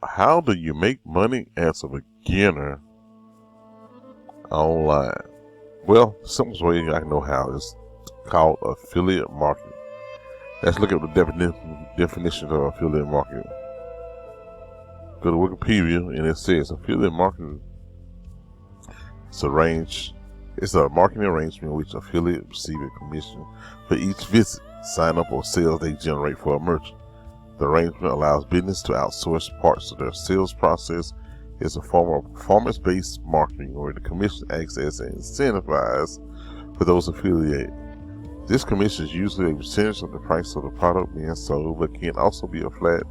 How do you make money as a beginner online? Well, the simplest way I know how is called affiliate marketing. Let's look at the definition of affiliate marketing. Go to Wikipedia and it says affiliate marketing it's a marketing arrangement in which affiliates receive a commission for each visit, sign up, or sales they generate for a merchant. The arrangement allows business to outsource parts of their sales process. It's a form of performance-based marketing where the commission acts as an incentivize for those affiliated. This commission is usually a percentage of the price of the product being sold, but can also be a flat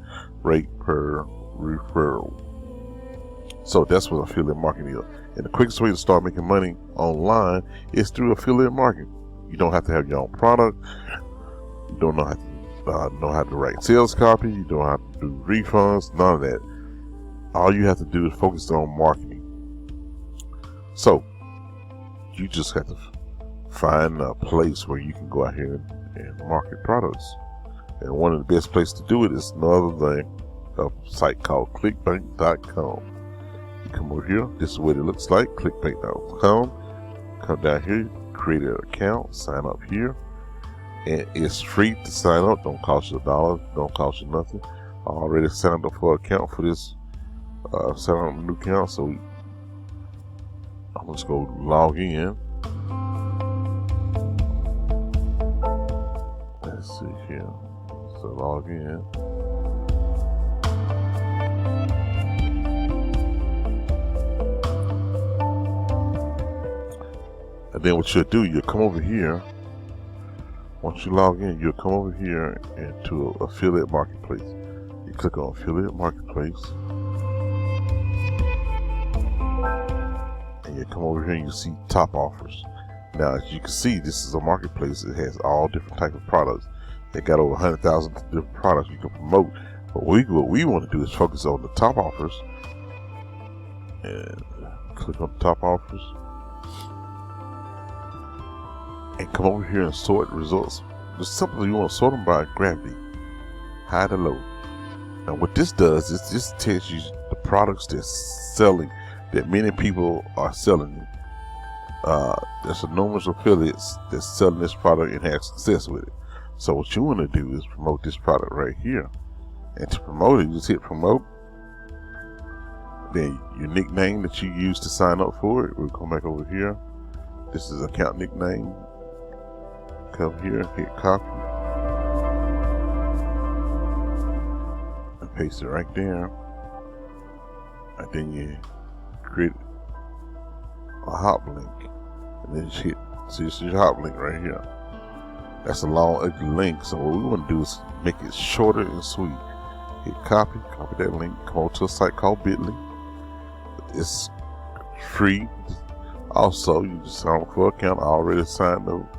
rate per referral. So that's what affiliate marketing is. And the quickest way to start making money online is through affiliate marketing. You don't have to have your own product. You don't know how to write sales copy. You don't have to do refunds. None of that. All you have to do is focus on marketing. So you just have to find a place where you can go out here and market products. And one of the best places to do it is no other than a site called clickbank.com. You come over here, this is what it looks like, clickbank.com. Come down here, create an account, sign up here. And it's free to sign up, don't cost you $1, don't cost you nothing. I already signed up for an account for this, set up a new account, so I'm just going to log in. Let's see here. So log in. And then what you'll do, you'll come over here. Once you log in, you'll come over here into affiliate marketplace. You click on affiliate marketplace. And you come over here and you see top offers. Now, as you can see, this is a marketplace. It has all different types of products. They got over 100,000 different products you can promote. But what we want to do is focus on the top offers. And click on the top offers. And come over here and sort results. Just simply, you want to sort them by gravity, high to low. And what this does is this tells you the products that's selling, that many people are selling. There's enormous affiliates that's selling this product and have success with it. So what you want to do is promote this product right here. And to promote it, you just hit promote. Then your nickname that you use to sign up for it, we'll come back over here. This is account nickname. Come here, hit copy. And paste it right there. And then you create a hop link. And then just hit, see, this is your hop link right here. That's a long, ugly link. So what we want to do is make it shorter and sweet. Hit copy that link, come over to a site called Bitly. It's free. Also, you just sign up for an account. I already signed up.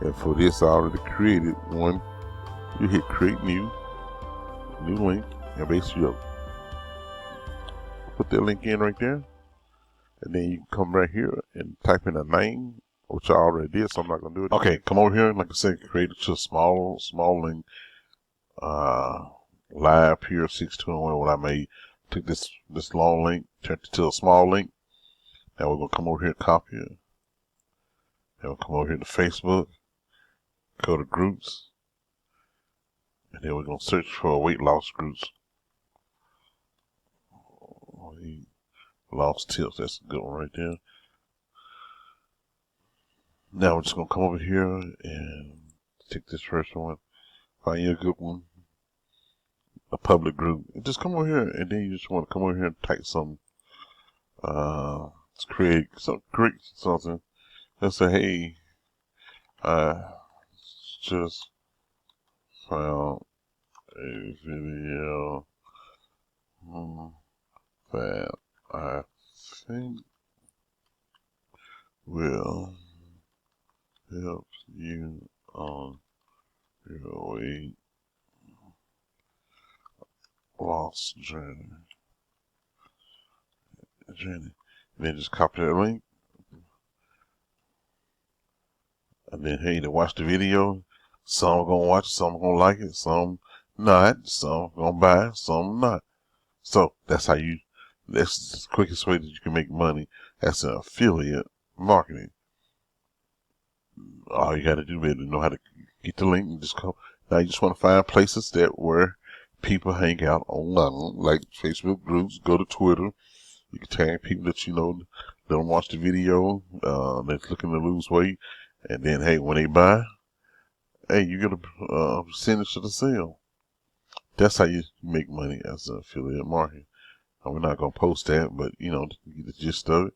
And for this, I already created one. You hit create new link, and basically you put that link in right there. And then you can come right here and type in a name, which I already did, so I'm not gonna do it. Okay, come over here, and like I said, create it to a small link. Live here 621. What I made, took this long link, turned it to a small link. Now we're gonna come over here and copy it. Then we'll come over here to Facebook, go to groups, and then we're gonna search for weight loss groups. Weight loss tips, that's a good one right there. Now we're just gonna come over here and take this first one, find you a good one, a public group, and just come over here, and then you just want to come over here and type some, let's create something. Let's say, hey, just found a video that I think will help you on your weight loss journey. And then just copy that link. And then, hey, to watch the video, some are gonna watch it, some are gonna like it, some not, some gonna buy it, some not. So that's the quickest way that you can make money as an affiliate marketing. All you got to do is know how to get the link and just come. Now you just want to find places where people hang out online, like Facebook groups. Go to Twitter. You can tag people that you know don't watch the video, that's looking to lose weight, and then hey, when they buy, hey, you get a percentage of the sale. That's how you make money as an affiliate marketing. We're not gonna post that, but you know, to get the gist of it.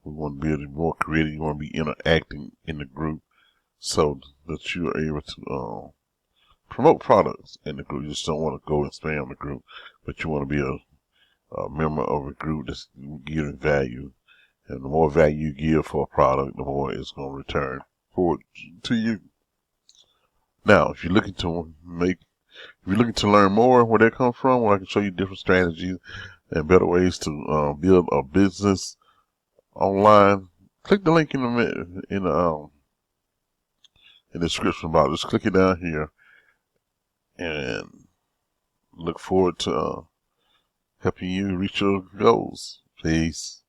We want to be able to be more creative. You want to be interacting in the group so that you are able to promote products in the group. You just don't want to go and spam the group, but you want to be a member of a group that's giving value. And the more value you give for a product, the more it's going to return for to you. Now, if you're looking to learn more where that comes from, well, I can show you different strategies and better ways to build a business online. Click the link in the description box. Just click it down here, and look forward to helping you reach your goals. Peace.